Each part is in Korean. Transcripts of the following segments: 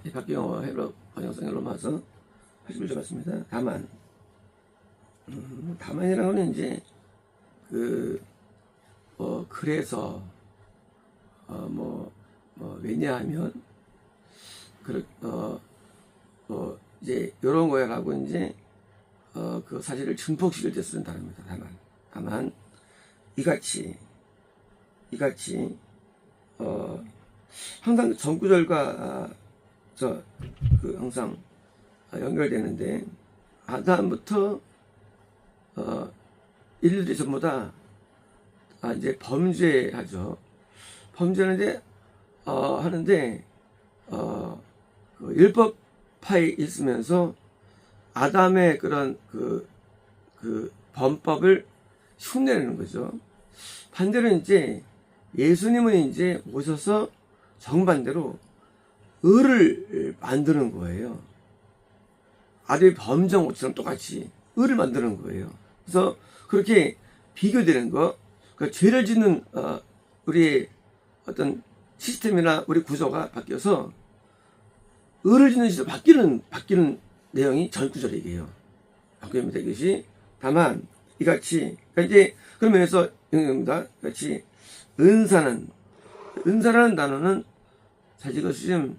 박경호 번역성 헬로마서 81절 맞습니다. 다만이라고는 이제 그래서 왜냐하면 이제 이런 거야라고 이제 그 사실을 증폭시킬 때 쓰는 단어입니다. 다만 이같이 항상 전구절과 항상 연결되는데, 아담부터 인류들이 전부 다 이제 범죄하죠. 범죄하는데 하는데 그 율법파에 있으면서 아담의 그런 그 범법을 흉내내는 거죠. 반대로 이제 예수님은 이제 오셔서 정반대로 의를 만드는 거예요. 아들의 범정 옷처럼 똑같이 의를 만드는 거예요. 그래서 그렇게 비교되는 거, 그러니까 죄를 짓는 우리의 어떤 시스템이나 우리 구조가 바뀌어서 의를 짓는 시스템 바뀌는 내용이 전구절 얘기예요. 바뀝니다. 이것이 다만 이같이, 그러니까 이제 그런 면에서 응용입니다. 같이 은사라는 단어는 사실 이것이 좀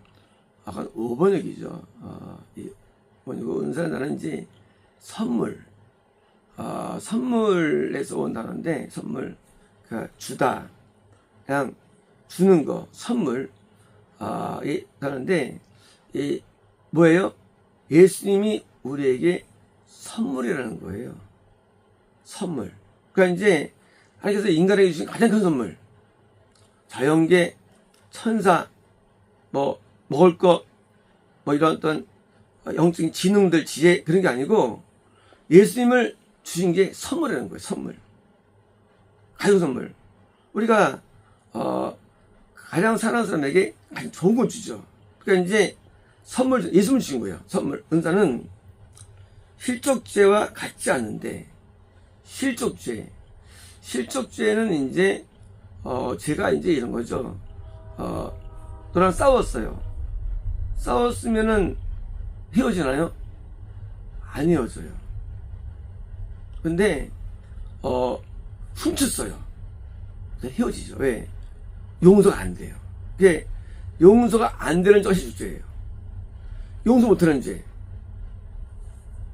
약간 오번역이죠. 뭐냐고 은사라는 단어는 이제 선물에서 온 단어인데, 선물, 그러니까 주다, 그냥 주는 거, 선물, 이 단어인데, 이 뭐예요? 예수님이 우리에게 선물이라는 거예요. 선물. 그러니까 이제 하나님께서 인간에게 주신 가장 큰 선물, 자연계, 천사, 먹을 거, 이런 어떤 영적인 지능들, 지혜, 그런 게 아니고 예수님을 주신 게 선물이라는 거예요. 선물. 가족 선물. 우리가 가장 사랑하는 사람에게 가장 좋은 걸 주죠. 그러니까 이제 선물, 예수님을 주신 거예요. 선물. 은사는 실족죄와 같지 않은데, 실족죄는 이제 제가 이제 이런 거죠. 너랑 싸웠어요. 싸웠으면은 헤어지나요? 안 헤어져요. 근데 훔쳤어요. 헤어지죠. 왜? 용서가 안 돼요. 그게 용서가 안 되는 것이 실족죄예요. 용서 못하는 죄.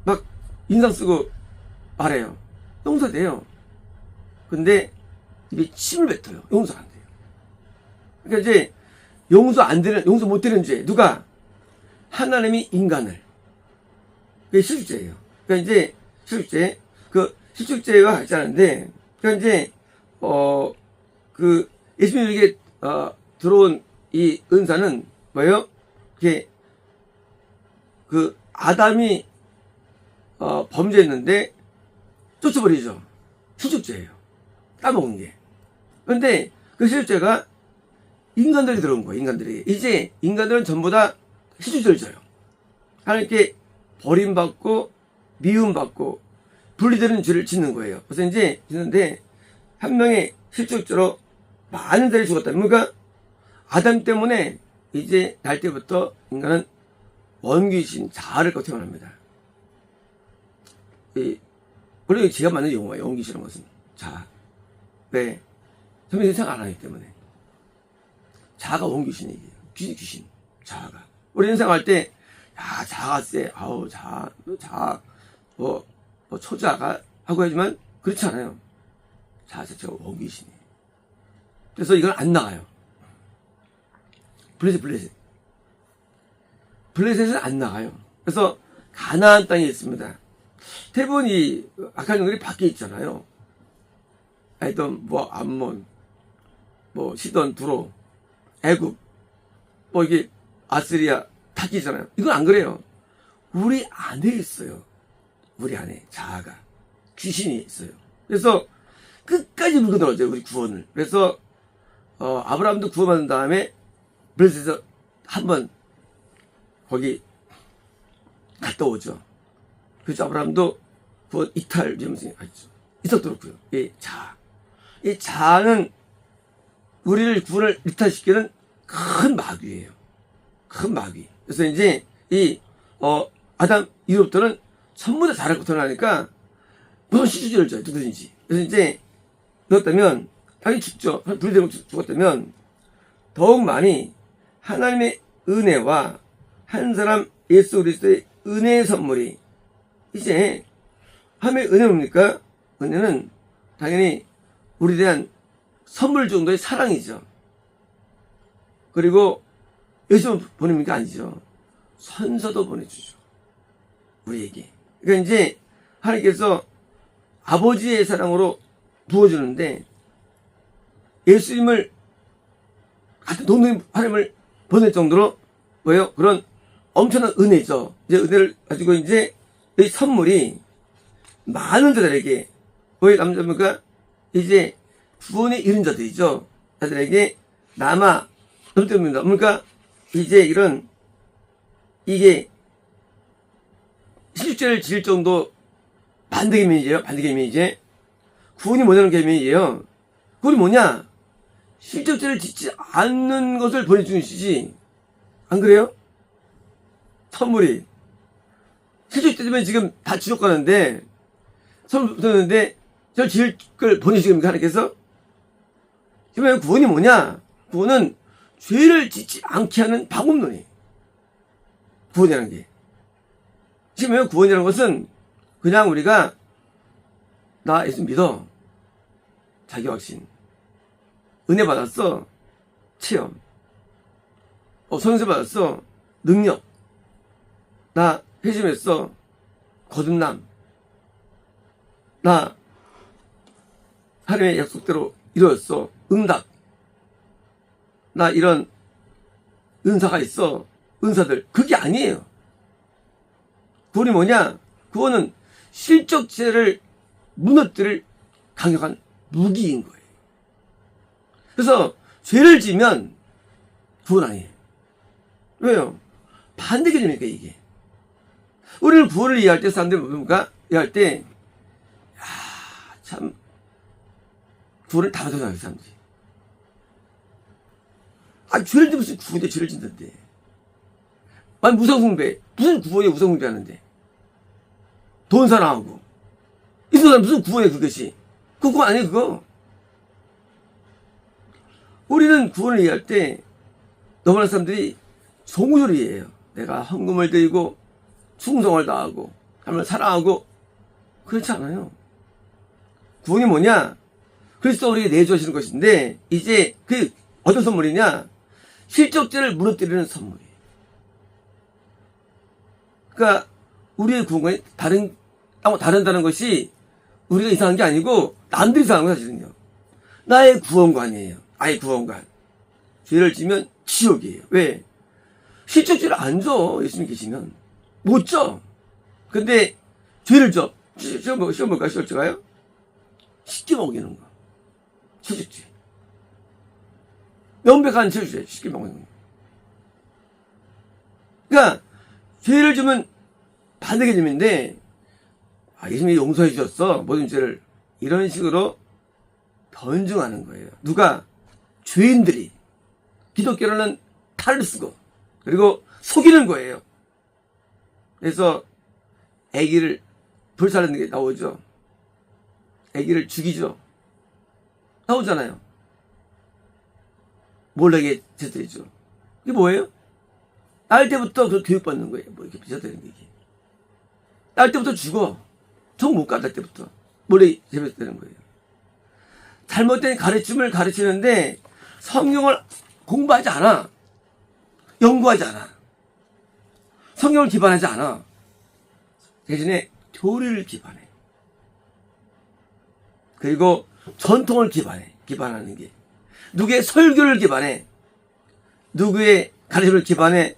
막 인상 쓰고 말해요. 용서돼요. 근데 입에 침을 뱉어요. 용서가 안 돼요. 그러니까 이제 용서 못되는 죄. 누가? 하나님이 인간을. 그게 실족죄예요. 그러니까 이제 실족죄. 그 실족죄와 같지 않은데, 그러니까 이제 예수님에게 들어온 이 은사는 뭐예요? 그게 아담이 범죄했는데 쫓아버리죠. 실족죄예요. 따먹은 게. 그런데 그 실족죄가 인간들이 들어온 거예요. 인간들이. 이제 인간들은 전부 다 실족죄를 져요. 하나님께 버림받고 미움받고 분리되는 죄를 짓는 거예요. 그래서 이제 짓는데, 한 명의 실족죄로 많은 자들이 죽었다. 그러니까 아담 때문에 이제 날 때부터 인간은 원귀신 자아를 갖고 태어납니다. 원래 제가 만든 용어예요. 원귀신이라는 것은 자아. 왜? 선생님이 생각 안 하기 때문에. 자아가 원귀신이에요. 귀신, 자아가. 우리 인생할 때, 야, 자아가 쎄. 아우, 자아, 초자가 하고 하지만 그렇지 않아요. 자아 자체가 원귀신이에요. 그래서 이건 안 나가요. 블레셋은 안 나가요. 그래서 가나안 땅에 있습니다. 대부분 이 악한 영들이 밖에 있잖아요. 에돔, 암몬, 시돈, 두로, 애굽, 이게 아스리아 다 있잖아요. 이건 안 그래요. 우리 안에 있어요. 우리 안에 자아가, 귀신이 있어요. 그래서 끝까지 물고 들어오죠. 우리 구원을. 그래서 아브라함도 구원받은 다음에 블레셋에서 한번 거기 갔다 오죠. 그래서 아브라함도 구원 이탈 점승이 갔죠. 이삭도 그렇고요. 이 자아는 우리를 구원을 이탈시키는 큰 마귀예요. 큰 마귀. 그래서 이제 아담 이후부터는 전부 다 잘할 것으로 하니까 무슨 시주제를 줘요, 누구든지. 그래서 이제 그렇다면 당연히 죽죠. 불대로 죽었다면 더욱 많이 하나님의 은혜와 한 사람 예수 그리스도의 은혜의 선물이 이제 하나님의 은혜는 뭡니까? 은혜는 당연히 우리에 대한 선물 정도의 사랑이죠. 그리고 예수만 보내는 게 아니죠. 선서도 보내주죠. 우리에게. 그러니까 이제 하나님께서 아버지의 사랑으로 부어주는데 예수님을 같은 동생 하나님을 보낼 정도로 뭐예요? 그런 엄청난 은혜죠. 이제 은혜를 가지고 이제 이 선물이 많은 자들에게 왜 남자입니까? 이제 구원에 이른 자들이죠. 자들에게 남아 넘쳐납니다. 그러니까 이제 이게 실제를 지을 정도 반대 개념이에요. 반대 개념이 이제 구원이 뭐냐는 개념이에요. 구원이 뭐냐? 실적죄를 짓지 않는 것을 보내주는 시지. 안 그래요? 선물이. 실적죄 때문에 지금 다 지옥 가는데, 선물 붙었는데, 저를 지을 걸 보내주십니까? 하나님께서? 그러면 구원이 뭐냐? 구원은 죄를 짓지 않게 하는 방법론이. 구원이라는 게. 지금 구원이라는 것은 그냥 우리가, 나 예수 믿어. 자기 확신. 은혜 받았어. 체험. 성령세 받았어. 능력. 나 회심했어. 거듭남. 나 하나님의 약속대로 이루었어. 응답. 나 이런 은사가 있어. 은사들. 그게 아니에요. 구원이 뭐냐? 구원은 실적죄를 무너뜨릴 강력한 무기인 거예요. 그래서 죄를 지면 구원 아니에요. 왜요? 반대 개념이니까 이게. 우리는 구원을 이해할 때 사람들이 뭡니까? 이해할 때 참 구원을 다 받아서 하는 사람들이. 죄를 지면 무슨 구원에 죄를 짓는데. 무상숭배. 무슨 구원에 무상숭배 하는데. 돈 사랑하고. 이 사람 무슨 구원에 그것이. 그 구원 아니에요 그거. 우리는 구원을 이해할 때 너무 많은 사람들이 종교를 이해해요. 내가 헌금을 드리고 충성을 다하고 하나님을 사랑하고. 그렇지 않아요. 구원이 뭐냐? 그리스도 우리에게 내주시는 것인데 이제 그 어떤 선물이냐? 실적죄를 무너뜨리는 선물이에요. 그러니까 우리의 구원관이 다른다는 것이 우리가 이상한 게 아니고 남들이 이상한 거 사실은요. 나의 구원관이에요. 아예 구원관. 죄를 지면 지옥이에요. 왜? 실적죄를 안 줘. 예수님 계시면. 못 줘. 근데 죄를 줘. 시험 볼까? 실적죄가요? 쉽게 먹이는 거. 실적죄. 명백한 실적죄. 쉽게 먹이는 거. 그러니까 죄를 지면 반대 개념인데 예수님이 용서해 주셨어. 모든 죄를. 이런 식으로 변증하는 거예요. 누가? 죄인들이. 기독교로는 탈을 쓰고 그리고 속이는 거예요. 그래서 아기를 불살르는 게 나오죠. 아기를 죽이죠. 나오잖아요. 몰라게 제들이죠. 이게 뭐예요? 딸 때부터 그 교육받는 거예요. 뭐 이렇게 비춰드리는 게. 딸 때부터 죽어. 정 못 가, 딸 때부터. 몰래 재배되는 거예요. 잘못된 가르침을 가르치는데 성경을 공부하지 않아. 연구하지 않아. 성경을 기반하지 않아. 대신에 교리를 기반해. 그리고 전통을 기반하는 게. 누구의 설교를 기반해. 누구의 가르침을 기반해.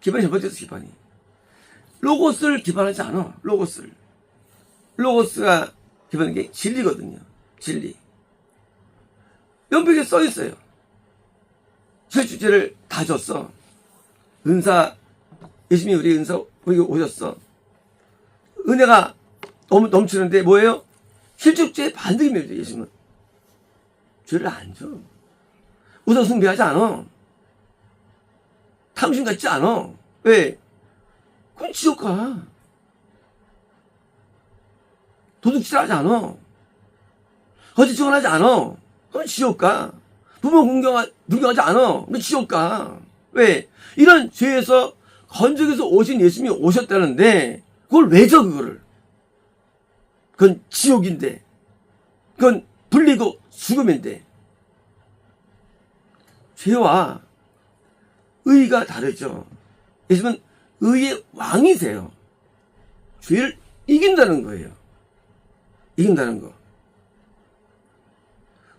기반이 잘못돼서 기반이. 로고스를 기반하지 않아. 로고스가 기반하는 게 진리거든요. 진리. 연필에 써 있어요. 실주제를 다 줬어. 은사, 예수님이 우리 은사, 우리 오셨어. 은혜가 너무 넘치는데 뭐예요? 실족죄의 반대입니다, 예수님은. 죄를 안 줘. 우상 숭배하지 않아. 당신 같지 않아. 왜? 그럼 지옥 가. 도둑질하지 않아. 거짓증언 하지 않아. 그럼 지옥 가. 부모 불경하지 않아. 그럼 지옥 가. 왜? 이런 죄에서 건져서 오신 예수님이 오셨다는데 그걸 왜 져 그거를? 그건 지옥인데. 그건 불리고 죽음인데. 죄와 의가 다르죠. 예수님은 의의 왕이세요. 죄를 이긴다는 거예요. 이긴다는 거.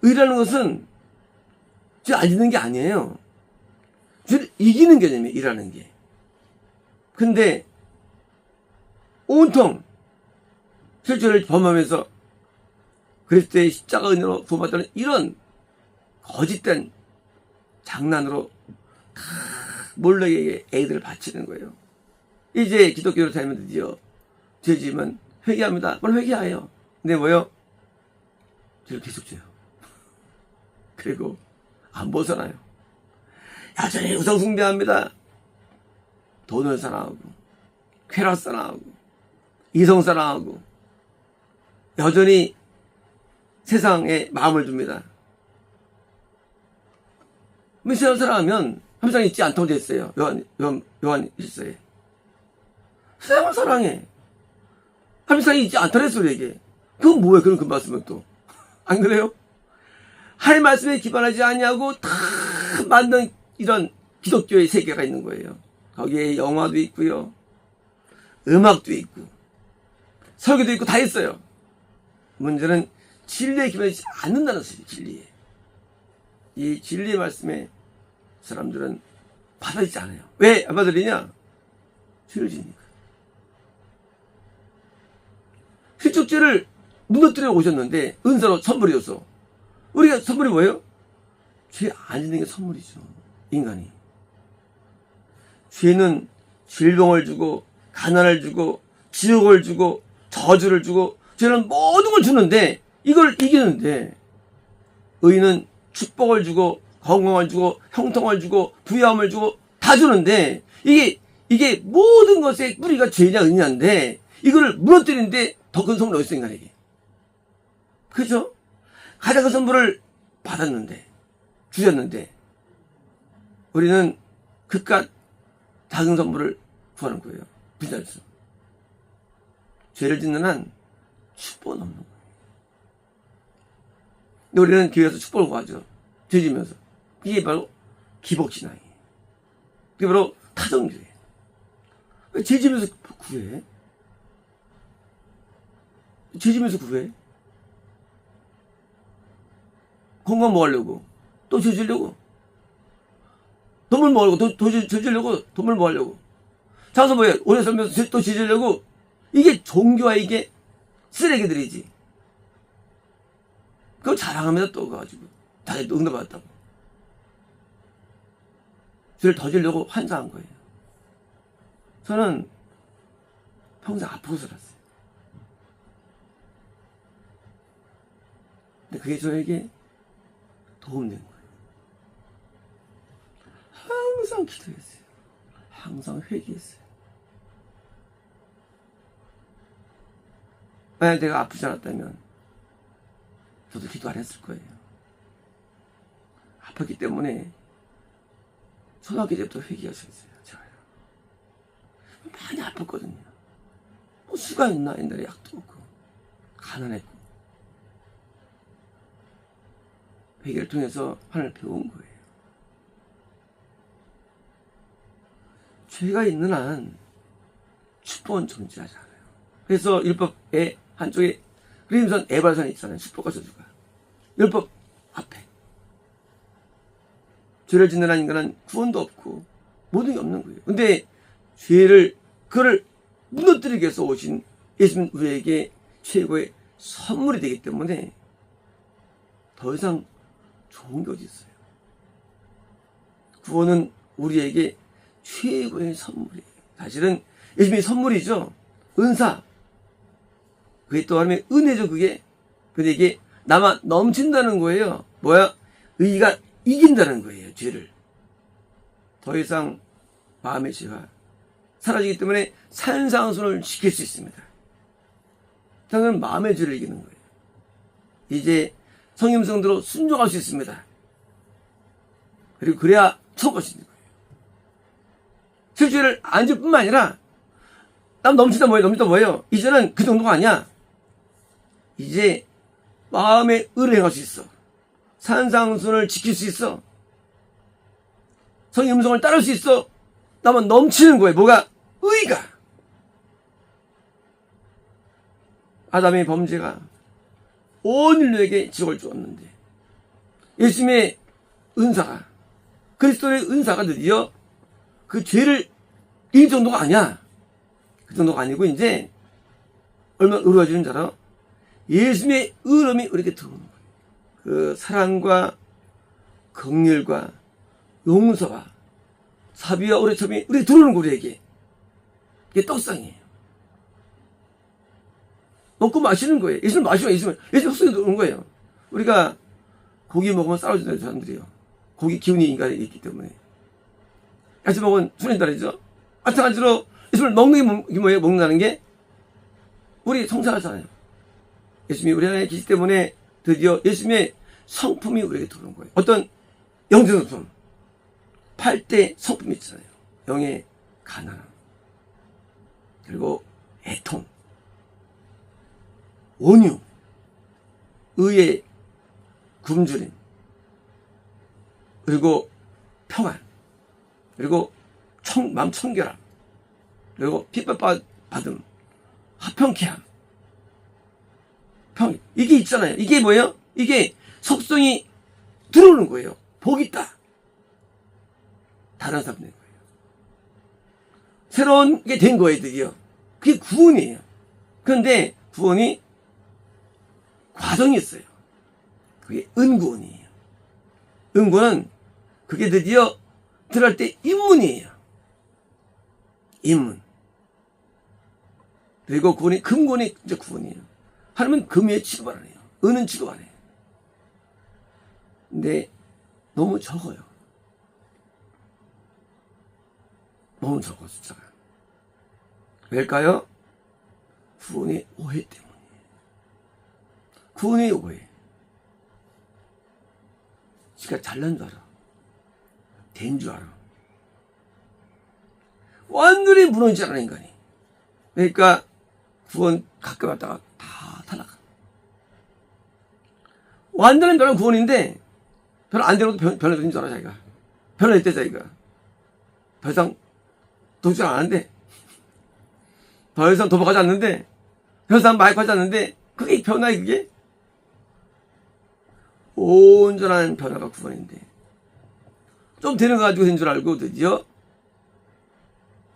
의라는 것은 죄 안 짓는 게 아니에요. 죄를 이기는 개념이에요. 의라는 게. 근데 온통 실죄를 범하면서 그리스도의 십자가 은혜로 구원받다는 이런 거짓된 장난으로 다 몰래에게 애들을 바치는 거예요. 이제 기독교로 살면 드디어 죄 지으면 회개합니다. 그걸 회개해요. 근데 뭐요? 죄를 계속 져요. 그리고 안 벗어나요. 여전히 우상숭배합니다. 돈을 사랑하고 쾌락 사랑하고 이성 사랑하고 여전히 세상에 마음을 둡니다. 세상 사랑하면 항상 있지 않다고 됐어요. 요한 일서에. 세상을 사랑해. 항상 있지 않다고 했어요, 이게. 그건 뭐예요, 그런 그 말씀은 또. 안 그래요? 할 말씀에 기반하지 않냐고 다 만든 이런 기독교의 세계가 있는 거예요. 거기에 영화도 있고요. 음악도 있고. 설교도 있고 다 있어요. 문제는 진리에 기반하지 않는다는 소리예요, 진리에. 이 진리의 말씀에 사람들은 받아들이지 않아요. 왜 안 받아들이냐? 죄를 지니까. 실족죄를 무너뜨려 오셨는데 은사로 선물이었어. 우리가 선물이 뭐예요? 죄 안 짓는 게 선물이죠. 인간이. 죄는 질병을 주고 가난을 주고 지옥을 주고 저주를 주고 죄는 모든 걸 주는데 이걸 이기는데 의는 축복을 주고 건강을 주고 형통을 주고 부유함을 주고 다 주는데 이게 모든 것의 뿌리가 죄냐 의냐인데 이거를 무너뜨리는데 더 큰 선물이 어딨어 인간에게. 그죠? 가장 큰 선물을 받았는데 주셨는데 우리는 그깟 작은 선물을 구하는 거예요. 부자에서. 죄를 짓는 한 축복은 없는 거예요. 근데 우리는 교회에서 축복을 구하죠. 죄 지면서. 이게 바로 기복신앙이에요. 그게 바로 타정교회예요. 왜 죄 지면서 구해? 죄 지면서 구해? 건강 뭐 하려고? 또 죄 지려고? 돈을 뭐 하려고? 죄 지려고? 돈을 뭐 하려고? 장사 뭐해? 오래 살면서 또 죄 지려고? 이게 종교와 이게 쓰레기들이지. 그걸 자랑하면서 또 가가지고 자기 또 응답받았다고. 죄를 더 지려고 환장한 거예요. 저는 평생 아프고 살았어요. 근데 그게 저에게 도움된 거예요. 항상 기도했어요. 항상 회개했어요. 만약 내가 아프지 않았다면 저도 기도 안 했을 거예요. 아팠기 때문에 초등학교 때부터 회개가 시작했어요. 제가요. 많이 아팠거든요. 뭐 수가 있나? 옛날에 약도 없고 가난했고 회개를 통해서 하나님을 배운 거예요. 죄가 있는 한 축복은 존재하지 않아요. 그래서 율법의 한쪽에 그림선 에발산이 있잖아요. 축복과 저주가. 율법 앞에. 죄를 짓는 한 인간은 구원도 없고 모든 게 없는 거예요. 근데 그거를 무너뜨리기 위해서 오신 예수님 우리에게 최고의 선물이 되기 때문에 더 이상 좋은 게 어디 있어요. 구원은 우리에게 최고의 선물이에요. 사실은 예수님이 선물이죠. 은사. 그게 또 하나님의 은혜죠, 그게. 근데 이게 남아 넘친다는 거예요. 뭐야? 의가 이긴다는 거예요, 죄를. 더 이상 마음의 죄가 사라지기 때문에 산상순을 지킬 수 있습니다. 저는 마음의 죄를 이기는 거예요. 이제 성임성대로 순종할 수 있습니다. 그리고 그래야 천국 갈 수 있는 거예요. 실죄를 안 줄 뿐만 아니라 남 넘치다 뭐예요? 이제는 그 정도가 아니야. 이제 마음의 의를 행할 수 있어. 산상순을 지킬 수 있어. 성의 음성을 따를 수 있어. 나만 넘치는 거예요. 뭐가? 의가. 아담의 범죄가 온 인류에게 지옥을 주었는데 예수님의 은사가, 그리스도의 은사가 드디어 그 죄를 이길 정도가 아니야. 그 정도가 아니고 이제 얼마나 의로워지는 줄 알아? 예수님의 의로움이 우리에게 들어오는 거예요. 그 사랑과 긍휼과 용서와 사비와 오래참이 우리에게 들어오는 거예요. 우리에게. 이게 떡상이에요. 먹고 마시는 거예요. 예수님 마시면 예수님 헛소리 들어오는 거예요. 우리가 고기 먹으면 싸워준다는 사람들이요. 고기 기운이 인간에 있기 때문에. 야채 먹으면 술이 달아지죠. 마찬가지로 예수님을 먹는 게 뭐예요? 먹는다는 게 우리 성찰하잖아요. 예수님이 우리 안에 계시기 때문에 드디어 예수님의 성품이 우리에게 들어오는 거예요. 어떤 영적 성품, 8대 성품이 있잖아요. 영의 가난함, 그리고 애통, 온유, 의의 굶주림, 그리고 평안, 그리고 마음 청결함, 그리고 핍박받음, 화평케함, 이게 있잖아요. 이게 뭐예요? 이게 속성이 들어오는 거예요. 복이 있다. 다른 사람 된 거예요. 새로운 게 된 거예요, 드디어. 그게 구원이에요. 그런데 구원이 과정이 있어요. 그게 은구원이에요. 은구원은 그게 드디어 들어갈 때 입문이에요. 입문. 그리고 구원이, 금구원이 이제 구원이에요. 하나님은 금에 취급 안 해요. 은은 취급 안 해요. 근데 너무 적어요. 너무 적어, 숫자가. 왜일까요? 구원의 오해 때문이에요. 구원의 오해. 지가 잘난 줄 알아. 된 줄 알아. 완전히 무너지지 않아, 인간이. 그러니까 구원 가끔 왔다가 다 탈락한. 완전한 변화는 구원인데 별로 안 되는 것도 변화된 줄 알아, 자기가. 변화했대, 자기가. 더 이상 도둑질 안 하는데, 더 이상 도박하지 않는데, 더 이상 마약하지 않는데, 그게 변화야, 그게? 온전한 변화가 구원인데, 좀 되는 거 가지고 된 줄 알고 드디어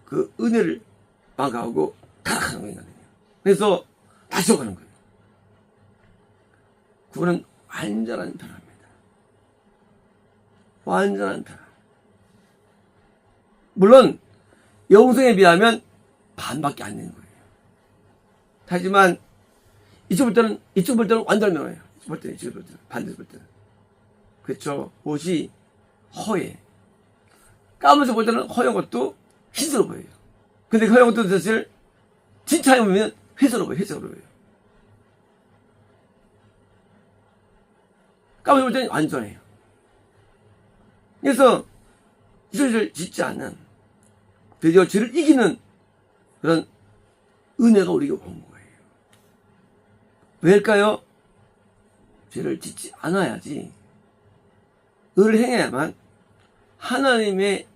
그 은혜를 망가하고 타락하는 거예요, 인간은요. 그래서 다시 오가는 거예요. 구원은 완전한 변화입니다. 완전한 변화. 물론 영성에 비하면 반밖에 안 되는 거예요. 하지만 이쪽 볼 때는 완전 변화예요. 이쪽 볼 때는 반대로 볼 때는. 그렇죠. 옷이 허해. 까면서 볼 때는 허연 것도 흰색으로 보여요. 근데 허연 것도 사실 진짜 보면 회색으로 보여요. 까면서 볼 때는 완전해요. 그래서 죄를 짓지 않는, 드디어 죄를 이기는 그런 은혜가 우리에게 온 거예요. 왜일까요? 죄를 짓지 않아야지, 의를 행해야만 하나님의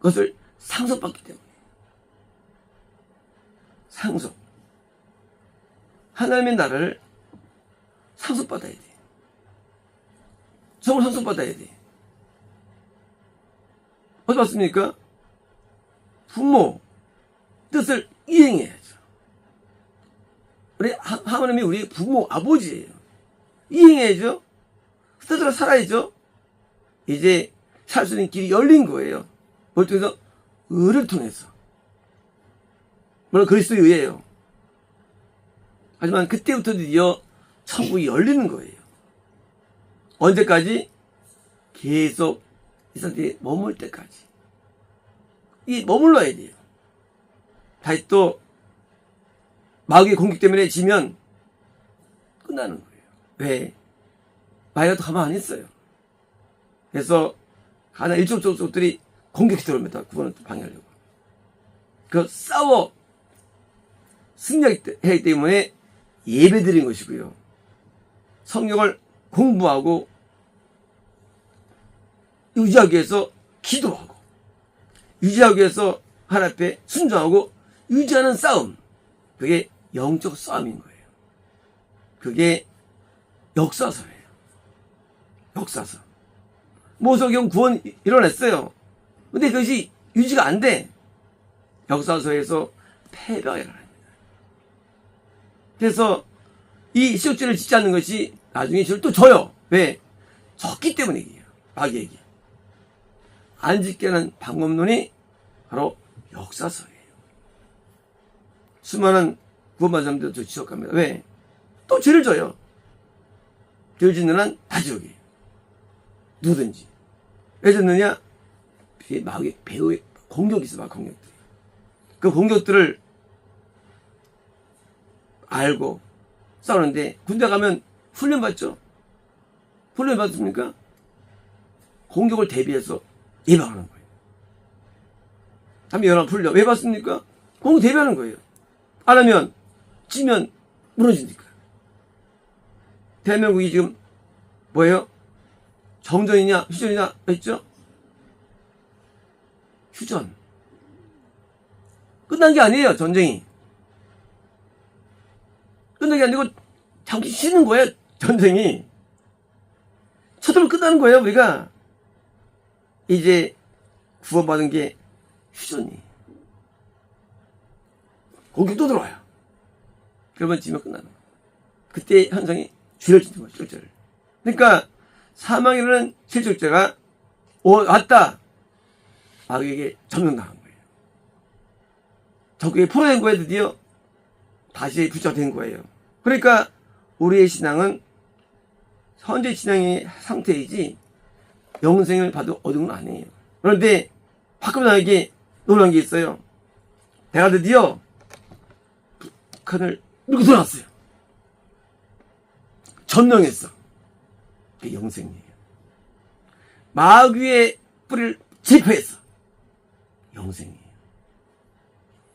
것을 상속받기 때문에. 상속. 하나님의 나라를 상속받아야 돼. 정말 상속받아야 돼. 어디 봤습니까? 부모 뜻을 이행해야죠. 우리 하나님이 우리 부모, 아버지예요. 이행해야죠. 뜻대로 살아야죠. 이제 살 수 있는 길이 열린 거예요. 뭘 통해서? 의를 통해서. 물론 그리스도에 의해요. 하지만 그때부터 드디어 천국이 열리는 거예요. 언제까지? 계속 이 상태에 머물 때까지. 이 머물러야 돼요. 다시 또 마귀의 공격 때문에 지면 끝나는 거예요. 왜? 마귀가 또 가만 안 있어요. 그래서 가나 일종 족속들이 공격해 들어옵니다. 그거는 또 방해하려고. 그 싸워 승리하기 때문에 예배 드린 것이고요. 성경을 공부하고 유지하기 위해서 기도하고 유지하기 위해서 하나님 앞에 순종하고 유지하는 싸움, 그게 영적 싸움인 거예요. 그게 역사서예요. 역사서. 모세경 구원 이뤄냈어요. 근데 그것이 유지가 안 돼. 역사서에서 패배가 일어납니다. 그래서 이 시적죄를 짓지 않는 것이 나중에 저를 또 져요. 왜? 졌기 때문에 이게요. 마귀에게. 안 짓게 하는 방법론이 바로 역사서예요. 수많은 구원받은 사람들도 저 지적합니다. 왜? 또 죄를 져요. 죄를 짓는 한 다 지옥이에요. 누구든지. 왜 졌느냐? 마귀의 배후에 공격이 있어, 공격들이. 그 공격들을 알고 싸우는데, 군대 가면 훈련 받죠? 훈련 받습니까? 공격을 대비해서 예방하는 거예요. 한번 연합 훈련. 왜 받습니까? 공격 대비하는 거예요. 안 하면, 찌면 무너지니까. 대한민국이 지금 뭐예요? 정전이냐, 휴전이냐 했죠? 휴전. 끝난 게 아니에요, 전쟁이. 끝난 게 아니고 잠시 쉬는 거예요, 전쟁이. 쳐들면 끝나는 거예요, 우리가. 이제 구원받은 게 휴전이. 공격도 들어와요. 그러면 지면 끝나는 거예요. 그때 현상이 죄를 짓는 거예요, 실제를. 그러니까 사망이라는 실족죄가 왔다. 마귀에게 점령당한 거예요. 적에게 풀어낸 거예요, 드디어. 다시 붙잡힌 거예요. 그러니까 우리의 신앙은 현재 신앙의 상태이지 영생을 얻은 건 아니에요. 그런데 박근혜에게 놀란 게 있어요. 내가 드디어 북한을 밀고 돌아왔어요. 점령했어. 그게 영생이에요. 마귀의 뿌리를 제거했어. 영생이에요.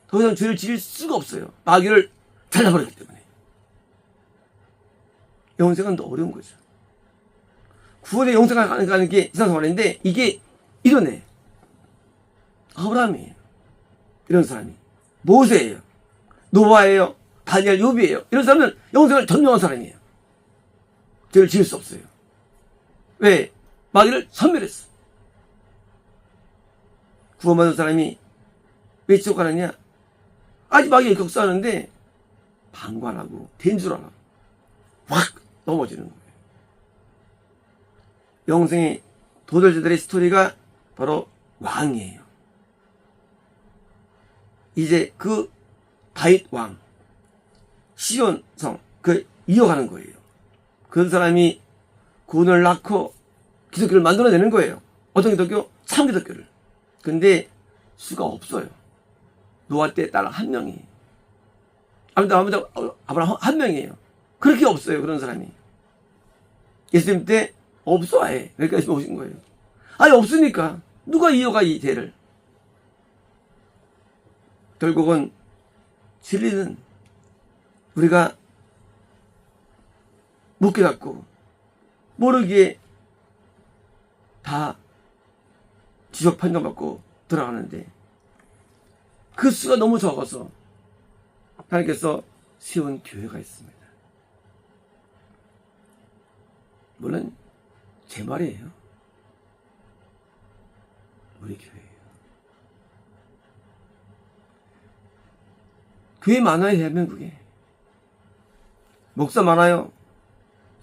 더 이상 죄를 지을 수가 없어요. 마귀를 잘라버렸기 때문에. 영생은 더 어려운 거죠. 구원의 영생을 가는 게 이상한 말인데, 이게 이런 애. 아브라함이에요. 이런 사람이. 모세예요. 노아예요. 다니엘, 욥이에요. 이런 사람은 영생을 점령한 사람이에요. 죄를 지을 수 없어요. 왜? 마귀를 섬멸했어. 구원받은 사람이 왜 지옥 가느냐? 아직 마귀가 격사하는데 방관하고 된 줄 알아. 확 넘어지는 거예요. 영생의 도들자들의 스토리가 바로 왕이에요. 이제 그 다윗 왕, 시온성, 이어가는 거예요. 그런 사람이 구원을 낳고 기독교를 만들어내는 거예요. 어떤 기독교? 참 기독교를. 근데 수가 없어요. 노아 때 딸 한 명이에요. 아브라함 한 명이에요. 그렇게 없어요, 그런 사람이. 예수님 때 없어, 아예. 여기까지 오신 거예요. 아예 없으니까 누가 이어가 이 대를. 결국은 진리는 우리가 못 깨닫고 모르기에 다 지적 판정받고 들어가는데, 그 수가 너무 적어서 하나님께서 세운 교회가 있습니다. 물론 제 말이에요. 우리 교회예요. 교회 많아요, 대한민국에. 목사 많아요.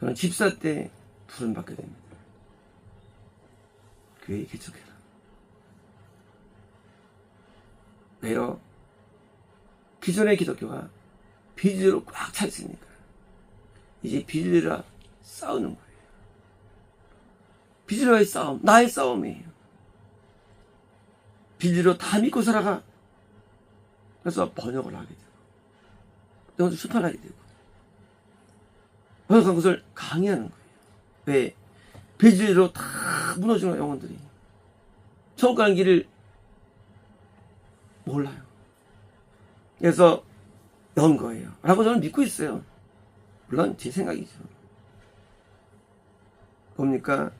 저는 집사 때 부름 받게 됩니다. 교회 개척해라. 왜요? 기존의 기독교가 비주류로 꽉 차 있으니까 이제 비주류라 싸우는 거예요. 비주류와의 싸움, 나의 싸움이에요. 비디오 다 믿고 살아가. 그래서 번역을 하게 되고, 또 출판하게 되고, 번역한 것을 강의하는 거예요. 왜? 비디오로 다 무너지는 영혼들이. 천국 가는 길을 몰라요. 그래서 연 거예요. 라고 저는 믿고 있어요. 물론 제 생각이죠. 뭡니까?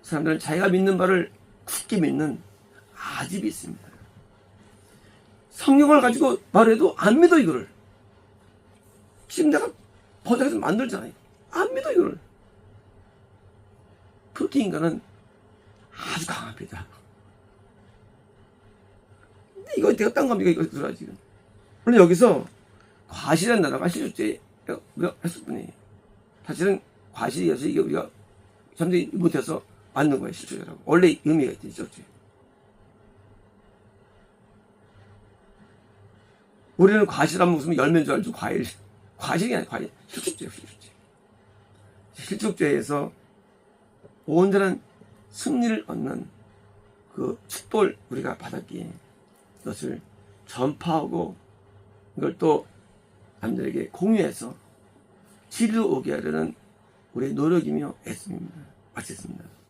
사람들은 자기가 믿는 바를 굳게 믿는 아집이 있습니다. 성경을 가지고 말해도 안 믿어, 이거를. 지금 내가 번역해서 만들잖아요. 안 믿어, 이거를. 그렇게 인간은 아주 강합니다. 근데 이거 내가 딴 겁니까? 이거 들어야 지금. 물론 여기서 과실이라는 단어가 실족죄 했을 뿐이에요. 사실은 과실이어서 이게 우리가 사람들이 못해서 맞는 거예요, 실족죄라고. 원래 의미가 있죠, 실족죄. 우리는 과실하면 무슨 열매인 줄 알죠, 과일. 과실이 아니라 과일. 실족죄예요, 실족죄. 실족죄에서 온전한 승리를 얻는 그 축복을 우리가 받았기에 이것을 전파하고 이걸 또 남들에게 공유해서 진리로 오게 하려는 우리의 노력이며 애씀입니다. 마치겠습니다.